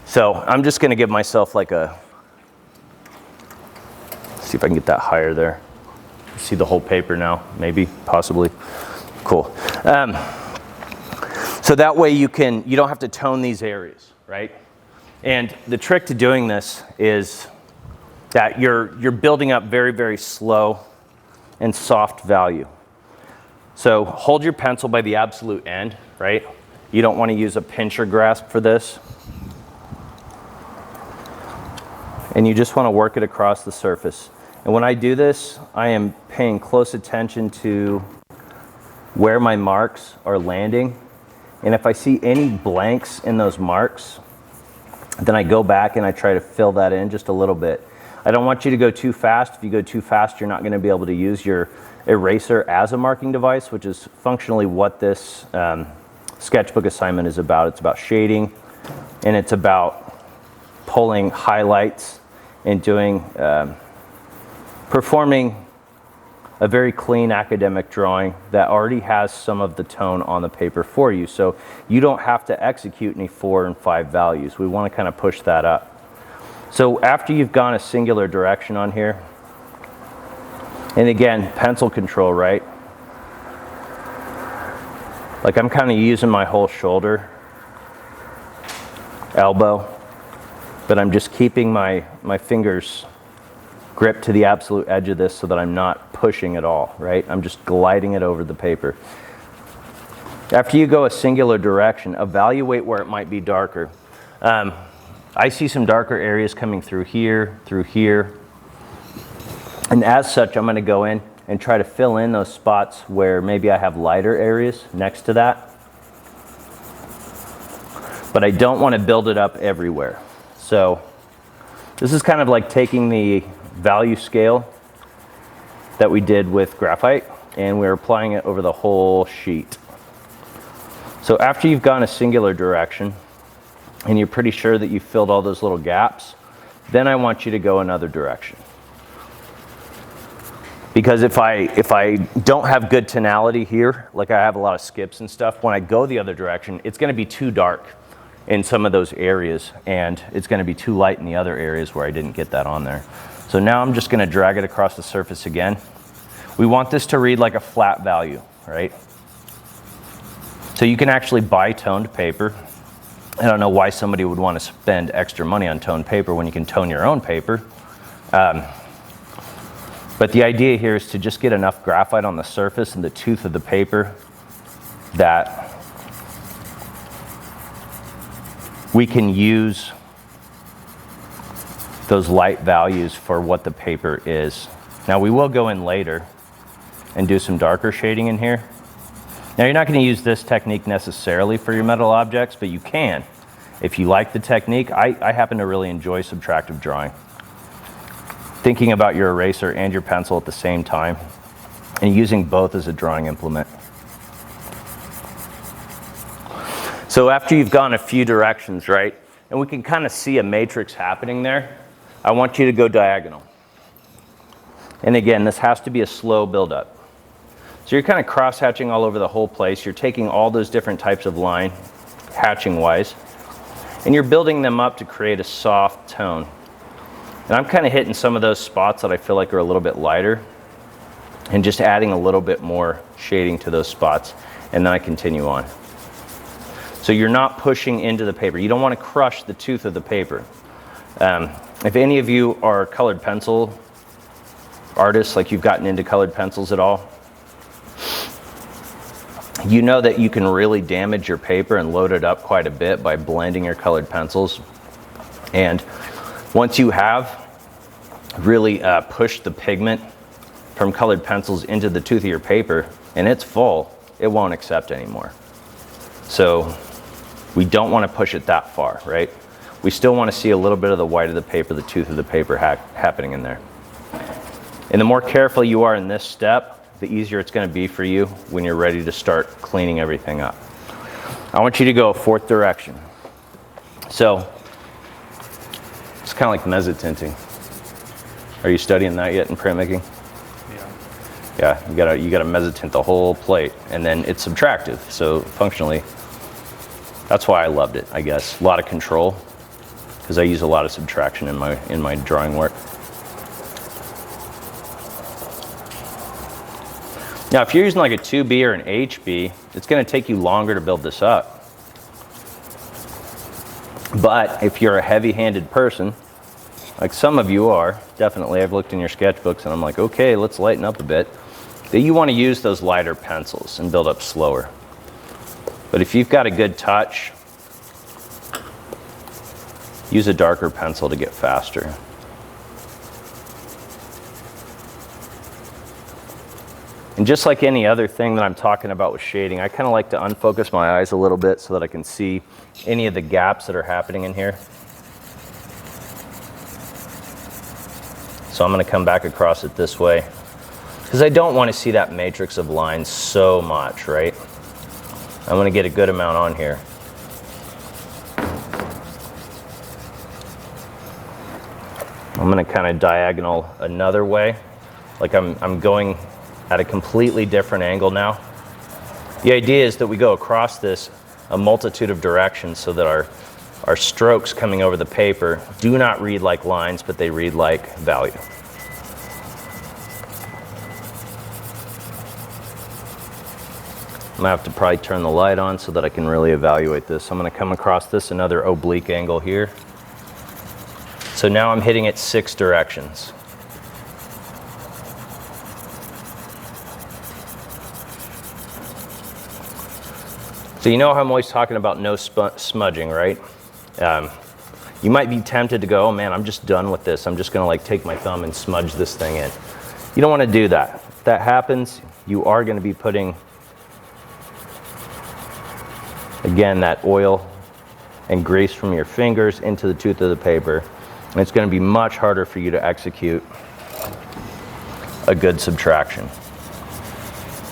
So I'm just going to give myself like a, see if I can get that higher there. See the whole paper now, maybe, possibly. Cool. So that way you don't have to tone these areas, right? And the trick to doing this is that you're building up very, very slow and soft value. So hold your pencil by the absolute end, right? You don't want to use a pincher grasp for this. And you just want to work it across the surface. And when I do this, I am paying close attention to where my marks are landing. And if I see any blanks in those marks, then I go back and I try to fill that in just a little bit. I don't want you to go too fast. If you go too fast, you're not going to be able to use your eraser as a marking device, which is functionally what this sketchbook assignment is about. It's about shading, and it's about pulling highlights and performing a very clean academic drawing that already has some of the tone on the paper for you. So you don't have to execute any 4 and 5 values. We want to kind of push that up. So after you've gone a singular direction on here, and again, pencil control, right? Like I'm kind of using my whole shoulder, elbow, but I'm just keeping my fingers grip to the absolute edge of this so that I'm not pushing at all, right? I'm just gliding it over the paper. After you go a singular direction, evaluate where it might be darker. I see some darker areas coming through here, and as such, I'm going to go in and try to fill in those spots where maybe I have lighter areas next to that. But I don't want to build it up everywhere. So this is kind of like taking the value scale that we did with graphite, and we're applying it over the whole sheet. So after you've gone a singular direction and you're pretty sure that you've filled all those little gaps, then I want you to go another direction. Because if I don't have good tonality here, like I have a lot of skips and stuff, when I go the other direction, it's going to be too dark in some of those areas, and it's going to be too light in the other areas where I didn't get that on there. So now I'm just going to drag it across the surface again. We want this to read like a flat value, right? So you can actually buy toned paper. I don't know why somebody would want to spend extra money on toned paper when you can tone your own paper. But the idea here is to just get enough graphite on the surface and the tooth of the paper that we can use those light values for what the paper is. Now we will go in later and do some darker shading in here. Now you're not going to use this technique necessarily for your metal objects, but you can. If you like the technique, I happen to really enjoy subtractive drawing. Thinking about your eraser and your pencil at the same time and using both as a drawing implement. So after you've gone a few directions, right, and we can kind of see a matrix happening there, I want you to go diagonal. And again, this has to be a slow buildup. So you're kind of cross-hatching all over the whole place. You're taking all those different types of line, hatching-wise, and you're building them up to create a soft tone. And I'm kind of hitting some of those spots that I feel like are a little bit lighter and just adding a little bit more shading to those spots, and then I continue on. So you're not pushing into the paper. You don't want to crush the tooth of the paper. If any of you are colored pencil artists, like you've gotten into colored pencils at all, you know that you can really damage your paper and load it up quite a bit by blending your colored pencils. And once you have really pushed the pigment from colored pencils into the tooth of your paper and it's full, it won't accept anymore. So we don't want to push it that far, right? We still want to see a little bit of the white of the paper, the tooth of the paper happening in there. And the more careful you are in this step, the easier it's going to be for you when you're ready to start cleaning everything up. I want you to go a fourth direction. So it's kind of like mezzotinting. Are you studying that yet in printmaking? Yeah, you gotta mezzotint the whole plate, and then it's subtractive. So functionally, that's why I loved it, I guess. A lot of control. because I use a lot of subtraction in my drawing work. Now, if you're using like a 2B or an HB, it's going to take you longer to build this up. But if you're a heavy-handed person, like some of you are, definitely, I've looked in your sketchbooks and I'm like, okay, let's lighten up a bit. That you want to use those lighter pencils and build up slower. But if you've got a good touch, use a darker pencil to get faster. And just like any other thing that I'm talking about with shading, I kind of like to unfocus my eyes a little bit so that I can see any of the gaps that are happening in here. So I'm going to come back across it this way because I don't want to see that matrix of lines so much, right? I want to get a good amount on here. I'm going to kind of diagonal another way, like I'm going at a completely different angle now. The idea is that we go across this a multitude of directions so that our strokes coming over the paper do not read like lines, but they read like value. I'm gonna have to probably turn the light on so that I can really evaluate this. I'm gonna come across this another oblique angle here. So now I'm hitting it 6 directions. So you know how I'm always talking about no smudging, right? You might be tempted to go, oh man, I'm just done with this. I'm just gonna like take my thumb and smudge this thing in. You don't wanna do that. If that happens, you are gonna be putting, again, that oil and grease from your fingers into the tooth of the paper. And it's gonna be much harder for you to execute a good subtraction.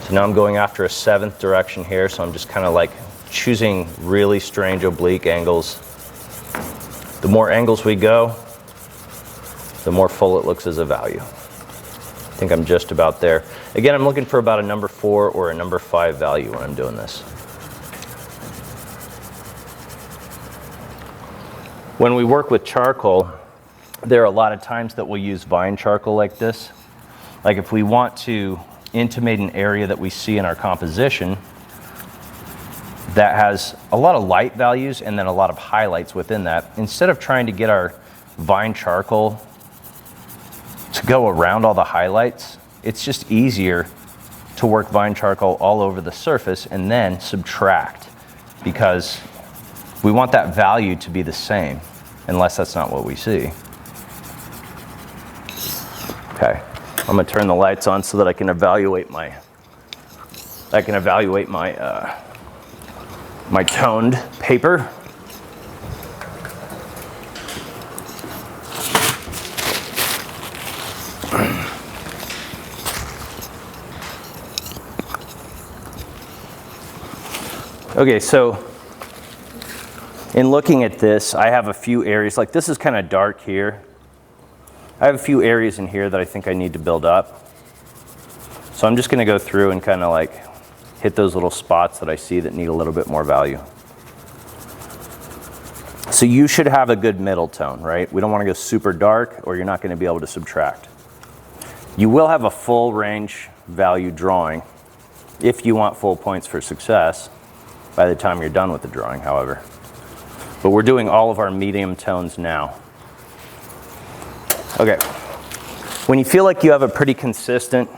So now I'm going after a 7th direction here, so I'm just kind of like choosing really strange oblique angles. The more angles we go, the more full it looks as a value. I think I'm just about there. Again, I'm looking for about a number 4 or a number 5 value when I'm doing this. When we work with charcoal, there are a lot of times that we'll use vine charcoal like this. Like if we want to intimate an area that we see in our composition that has a lot of light values and then a lot of highlights within that, instead of trying to get our vine charcoal to go around all the highlights, it's just easier to work vine charcoal all over the surface and then subtract, because we want that value to be the same, unless that's not what we see. Okay. I'm gonna turn the lights on so that I can evaluate my my toned paper. Okay, so in looking at this, I have a few areas, like this is kind of dark here. I have a few areas in here that I think I need to build up. So I'm just gonna go through and kind of like hit those little spots that I see that need a little bit more value. So you should have a good middle tone, right? We don't wanna go super dark or you're not gonna be able to subtract. You will have a full range value drawing if you want full points for success by the time you're done with the drawing, however. But we're doing all of our medium tones now. Okay, when you feel like you have a pretty consistent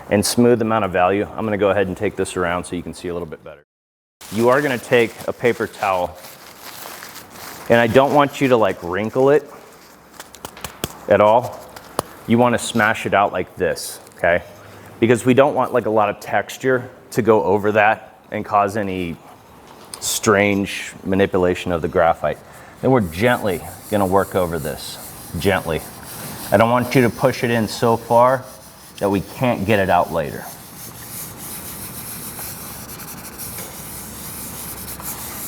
and smooth amount of value, I'm gonna go ahead and take this around so you can see a little bit better. You are gonna take a paper towel, and I don't want you to like wrinkle it at all. You wanna smash it out like this, okay? Because we don't want like a lot of texture to go over that and cause any strange manipulation of the graphite. Then we're gently gonna work over this. Gently. I don't want you to push it in so far that we can't get it out later.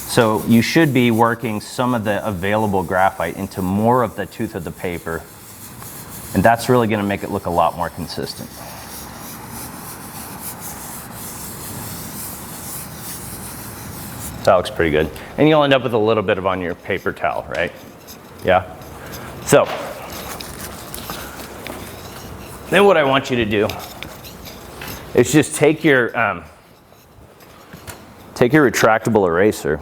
So you should be working some of the available graphite into more of the tooth of the paper, and that's really going to make it look a lot more consistent. That looks pretty good. And you'll end up with a little bit of on your paper towel, right? Yeah? So, then what I want you to do is just take your retractable eraser,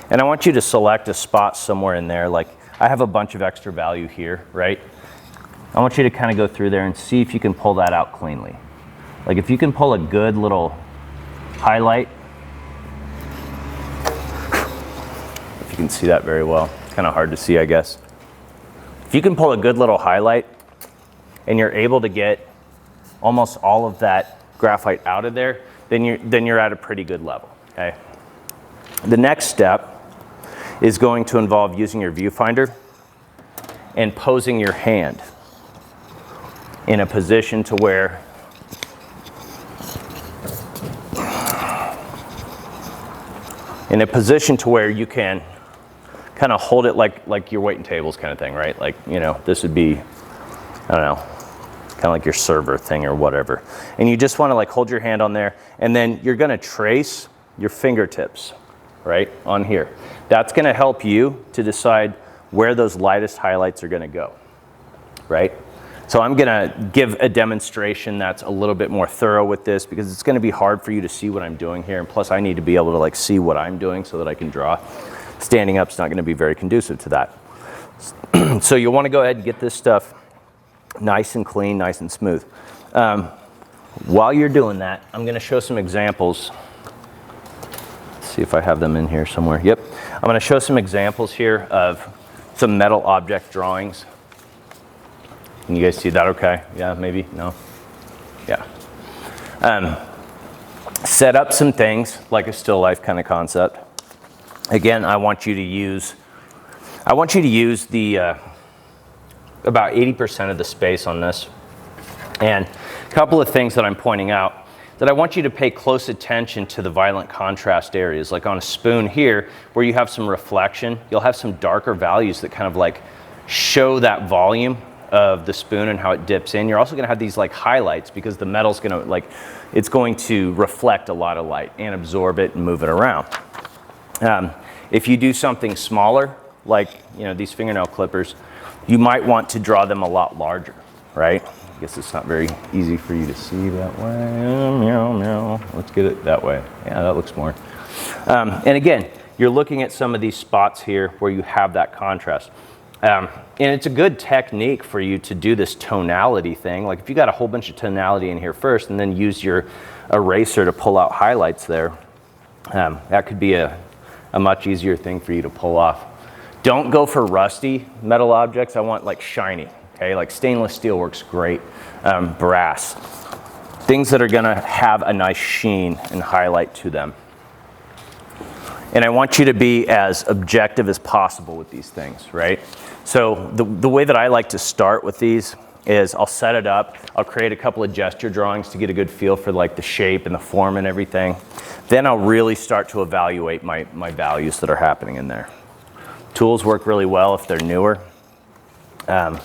and I want you to select a spot somewhere in there. Like, I have a bunch of extra value here, right? I want you to kind of go through there and see if you can pull that out cleanly. Like, if you can pull a good little highlight, if you can see that very well, kind of hard to see, I guess. If you can pull a good little highlight and you're able to get almost all of that graphite out of there, then you're at a pretty good level, okay? The next step is going to involve using your viewfinder and posing your hand in a position to where you can kind of hold it like you're waiting tables kind of thing, right? Like, you know, this would be, I don't know, kind of like your server thing or whatever. And you just want to like hold your hand on there, and then you're going to trace your fingertips, right, on here. That's going to help you to decide where those lightest highlights are going to go, right? So I'm going to give a demonstration that's a little bit more thorough with this, because it's going to be hard for you to see what I'm doing here, and plus I need to be able to like see what I'm doing so that I can draw. Standing up's not going to be very conducive to that. So you want to go ahead and get this stuff nice and clean, nice and smooth. While you're doing that, I'm going to show some examples. Let's see if I have them in here somewhere. Yep. I'm going to show some examples here of some metal object drawings. Can you guys see that okay? Yeah, maybe? No? Yeah. Set up some things like a still life kind of concept. Again, I want you to use the about 80% of the space on this. And a couple of things that I'm pointing out that I want you to pay close attention to the violent contrast areas. Like on a spoon here, where you have some reflection, you'll have some darker values that kind of like show that volume of the spoon and how it dips in. You're also going to have these like highlights, because the metal's going to like, it's going to reflect a lot of light and absorb it and move it around. If you do something smaller, like, you know, these fingernail clippers, you might want to draw them a lot larger, right? I guess it's not very easy for you to see that way. Meow, meow. Let's get it that way. Yeah, that looks more. And again, you're looking at some of these spots here where you have that contrast. And it's a good technique for you to do this tonality thing. Like if you got a whole bunch of tonality in here first and then use your eraser to pull out highlights there, that could be a much easier thing for you to pull off. Don't go for rusty metal objects. I want like shiny, okay? Like stainless steel works great. Brass. Things that are gonna have a nice sheen and highlight to them. And I want you to be as objective as possible with these things, right? So the way that I like to start with these is I'll set it up, I'll create a couple of gesture drawings to get a good feel for like the shape and the form and everything. Then I'll really start to evaluate my values that are happening in there. Tools work really well if they're newer. Of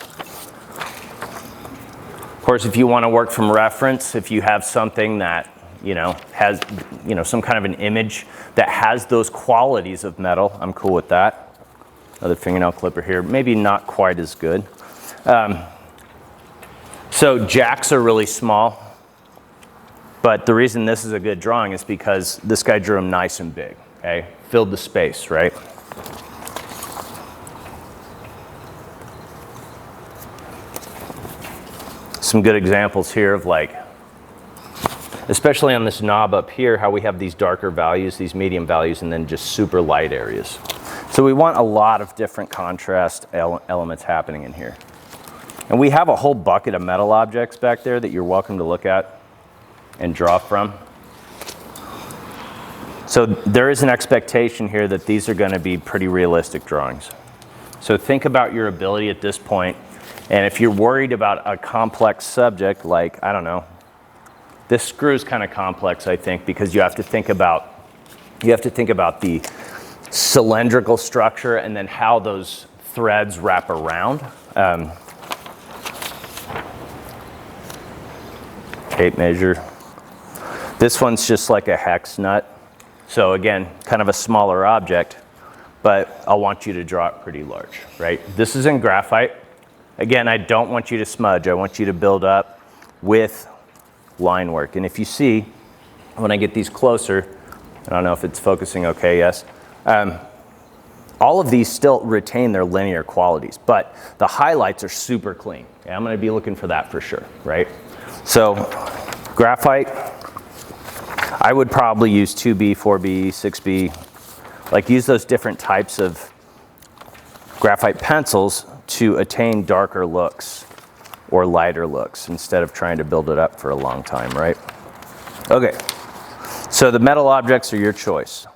course, if you want to work from reference, if you have something that, you know, has, you know, some kind of an image that has those qualities of metal, I'm cool with that. Another fingernail clipper here, maybe not quite as good. So jacks are really small, but the reason this is a good drawing is because this guy drew them nice and big, okay? Filled the space, right? Some good examples here of like, especially on this knob up here, how we have these darker values, these medium values, and then just super light areas. So we want a lot of different contrast elements happening in here. And we have a whole bucket of metal objects back there that you're welcome to look at and draw from. So there is an expectation here that these are going to be pretty realistic drawings. So think about your ability at this point. And if you're worried about a complex subject, like, I don't know, this screw is kind of complex, I think, because you have to think about the cylindrical structure and then how those threads wrap around. Tape measure. This one's just like a hex nut. So again, kind of a smaller object, but I want you to draw it pretty large, right? This is in graphite. Again, I don't want you to smudge. I want you to build up with line work. And if you see, when I get these closer, I don't know if it's focusing okay, yes. All of these still retain their linear qualities, but the highlights are super clean. Yeah, I'm gonna be looking for that for sure, right? So graphite, I would probably use 2B, 4B, 6B, like use those different types of graphite pencils to attain darker looks or lighter looks instead of trying to build it up for a long time, right? Okay, so the metal objects are your choice.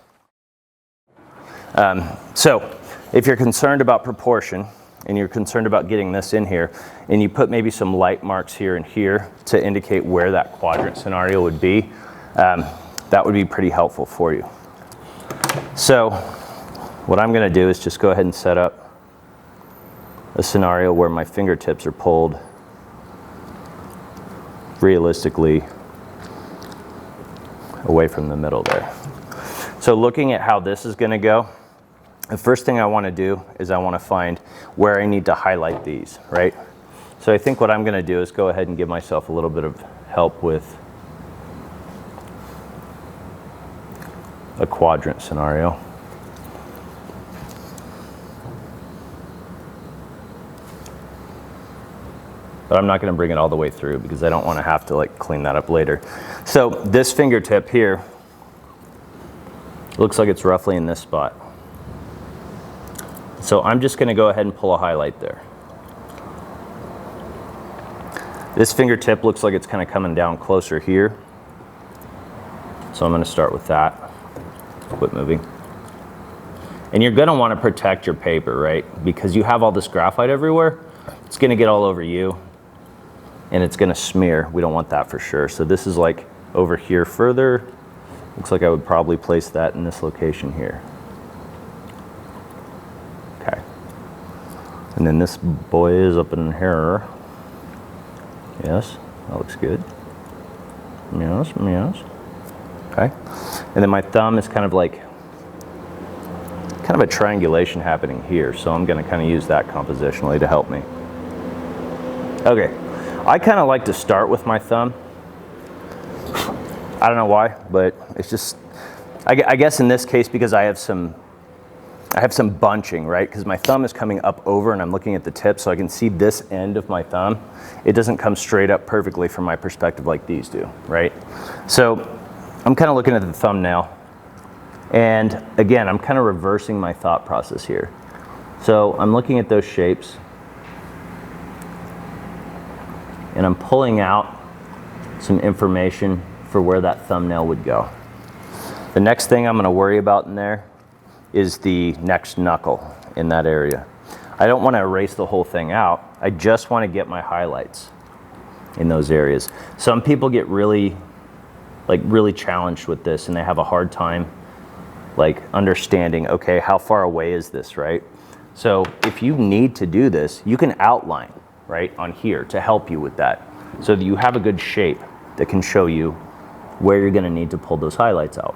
So if you're concerned about proportion and you're concerned about getting this in here, and you put maybe some light marks here and here to indicate where that quadrant scenario would be, that would be pretty helpful for you. So what I'm going to do is just go ahead and set up a scenario where my fingertips are pulled realistically away from the middle there. So looking at how this is going to go, the first thing I want to do is I want to find where I need to highlight these, right? So I think what I'm going to do is go ahead and give myself a little bit of help with a quadrant scenario. But I'm not going to bring it all the way through because I don't want to have to like clean that up later. So this fingertip here looks like it's roughly in this spot. So I'm just going to go ahead and pull a highlight there. This fingertip looks like it's kind of coming down closer here. So I'm going to start with that. Quit moving. And you're going to want to protect your paper, right? Because you have all this graphite everywhere. It's going to get all over you and it's going to smear. We don't want that for sure. So this is like over here further. Looks like I would probably place that in this location here. Okay. And then this boy is up in here. Yes, that looks good. Yes, yes. Okay. And then my thumb is kind of a triangulation happening here. So I'm going to kind of use that compositionally to help me. Okay. I kind of like to start with my thumb. I don't know why, but it's just, I guess in this case, because I have some bunching, right? Because my thumb is coming up over and I'm looking at the tip so I can see this end of my thumb. It doesn't come straight up perfectly from my perspective like these do, right? So I'm kind of looking at the thumbnail. And again, I'm kind of reversing my thought process here. So I'm looking at those shapes and I'm pulling out some information for where that thumbnail would go. The next thing I'm going to worry about in there is the next knuckle in that area. I don't want to erase the whole thing out. I just want to get my highlights in those areas. Some people get really challenged with this and they have a hard time understanding, okay, how far away is this, right? So if you need to do this, you can outline right on here to help you with that so that you have a good shape that can show you where you're going to need to pull those highlights out.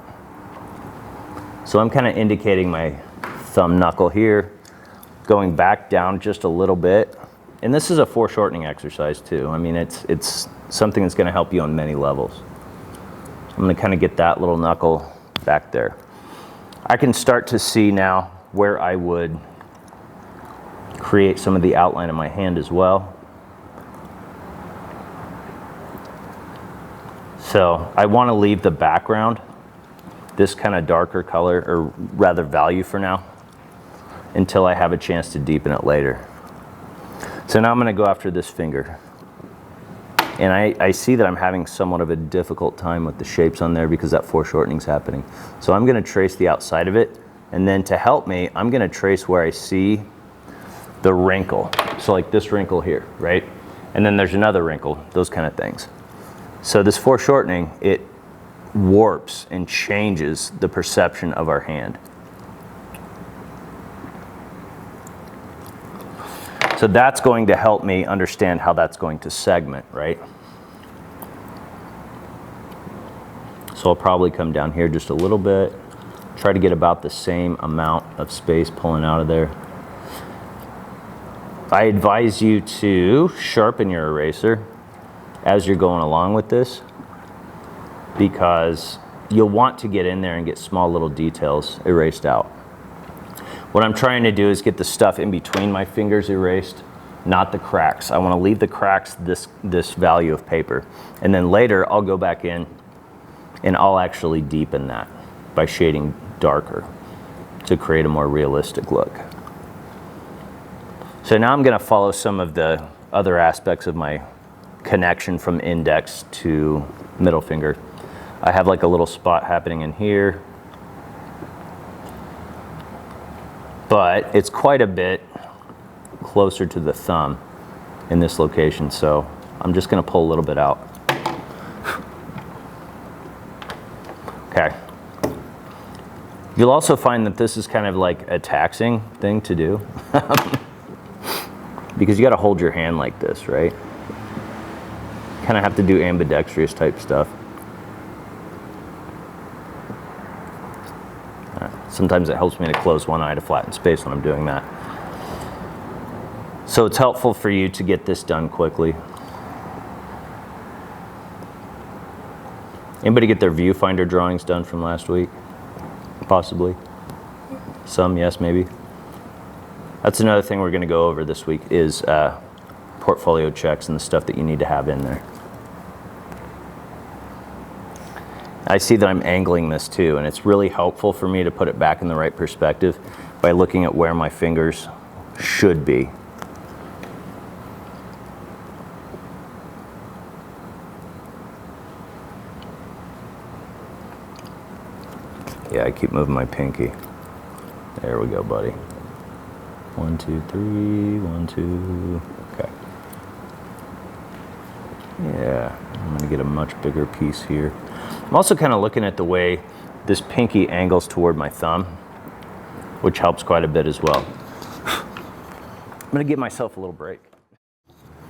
So I'm kind of indicating my thumb knuckle here, going back down just a little bit. And this is a foreshortening exercise too. I mean, it's something that's going to help you on many levels. I'm going to kind of get that little knuckle back there. I can start to see now where I would create some of the outline of my hand as well. So I want to leave the background this kind of darker color, or rather value for now, until I have a chance to deepen it later. So now I'm going to go after this finger. And I see that I'm having somewhat of a difficult time with the shapes on there because that foreshortening is happening. So I'm going to trace the outside of it, and then to help me, I'm going to trace where I see the wrinkle. So like this wrinkle here, right? And then there's another wrinkle, those kind of things. So this foreshortening, it warps and changes the perception of our hand. So that's going to help me understand how that's going to segment, right? So I'll probably come down here just a little bit. Try to get about the same amount of space pulling out of there. I advise you to sharpen your eraser as you're going along with this, because you'll want to get in there and get small little details erased out. What I'm trying to do is get the stuff in between my fingers erased, not the cracks. I want to leave the cracks this value of paper. And then later I'll go back in and I'll actually deepen that by shading darker to create a more realistic look. So now I'm going to follow some of the other aspects of my connection from index to middle finger. I have like a little spot happening in here, but it's quite a bit closer to the thumb in this location, so I'm just going to pull a little bit out. Okay. You'll also find that this is kind of like a taxing thing to do because you got to hold your hand like this, right? Kind of have to do ambidextrous type stuff. Sometimes it helps me to close one eye to flatten space when I'm doing that. So it's helpful for you to get this done quickly. Anybody get their viewfinder drawings done from last week? Possibly. Some, yes, maybe. That's another thing we're going to go over this week is portfolio checks and the stuff that you need to have in there. I see that I'm angling this too, and it's really helpful for me to put it back in the right perspective by looking at where my fingers should be. Yeah, I keep moving my pinky. There we go, buddy. 1, 2, 3, 1, 2, okay. Yeah, I'm gonna get a much bigger piece here. I'm also kind of looking at the way this pinky angles toward my thumb, which helps quite a bit as well. I'm gonna give myself a little break.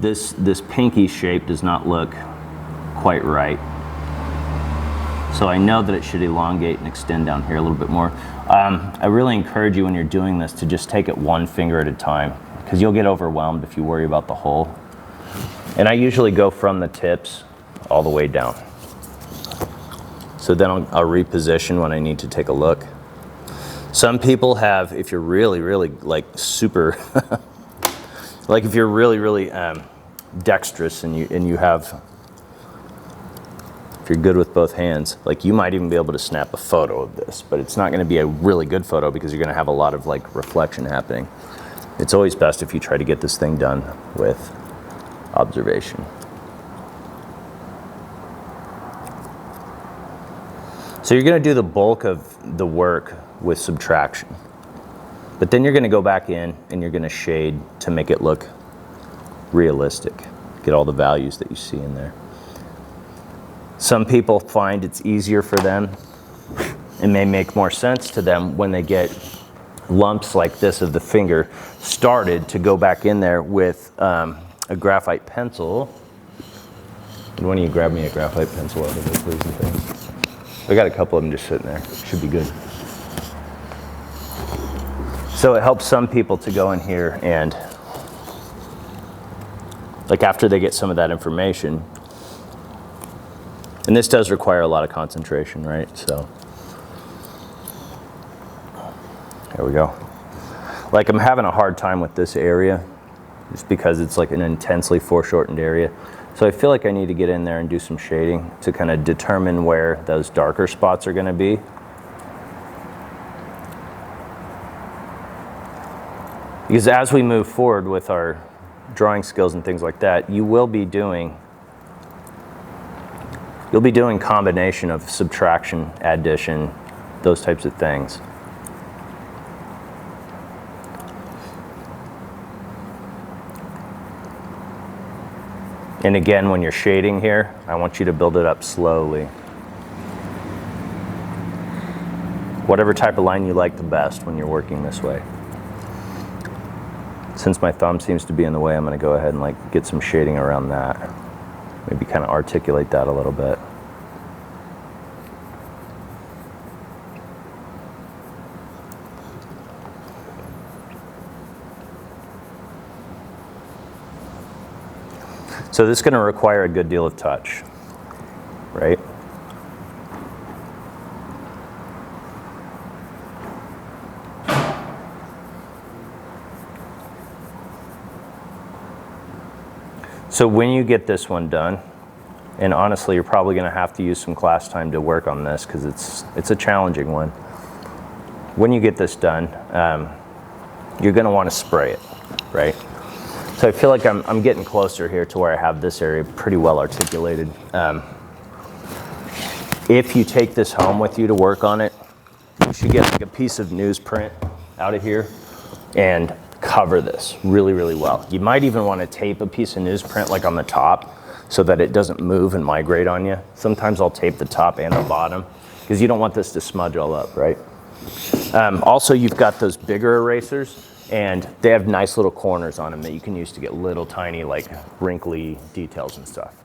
This pinky shape does not look quite right. So I know that it should elongate and extend down here a little bit more. I really encourage you when you're doing this to just take it one finger at a time, because you'll get overwhelmed if you worry about the whole. And I usually go from the tips all the way down. So then I'll reposition when I need to take a look. Some people have, if you're really, really like super, like if you're really, really dexterous and you have, if you're good with both hands, like you might even be able to snap a photo of this, but it's not going to be a really good photo because you're going to have a lot of like reflection happening. It's always best if you try to get this thing done with observation. So you're going to do the bulk of the work with subtraction, but then you're going to go back in and you're going to shade to make it look realistic, get all the values that you see in there. Some people find it's easier for them. It may make more sense to them when they get lumps like this of the finger started to go back in there with a graphite pencil. Can one of you grab me a graphite pencil out of it, please, and things? I got a couple of them just sitting there. Should be good. So it helps some people to go in here and, like after they get some of that information, and this does require a lot of concentration, right? So, there we go. Like I'm having a hard time with this area just because it's like an intensely foreshortened area. So I feel like I need to get in there and do some shading to kind of determine where those darker spots are going to be. Because as we move forward with our drawing skills and things like that, you'll be doing combination of subtraction, addition, those types of things. And again, when you're shading here, I want you to build it up slowly. Whatever type of line you like the best when you're working this way. Since my thumb seems to be in the way, I'm going to go ahead and like get some shading around that. Maybe kind of articulate that a little bit. So this is going to require a good deal of touch, right? So when you get this one done, and honestly, you're probably going to have to use some class time to work on this because it's a challenging one. When you get this done, you're going to want to spray it, right? So I feel like I'm getting closer here to where I have this area pretty well articulated. If you take this home with you to work on it, you should get like a piece of newsprint out of here and cover this really, really well. You might even want to tape a piece of newsprint like on the top so that it doesn't move and migrate on you. Sometimes I'll tape the top and the bottom because you don't want this to smudge all up, right? Also, you've got those bigger erasers and they have nice little corners on them that you can use to get little tiny like wrinkly details and stuff.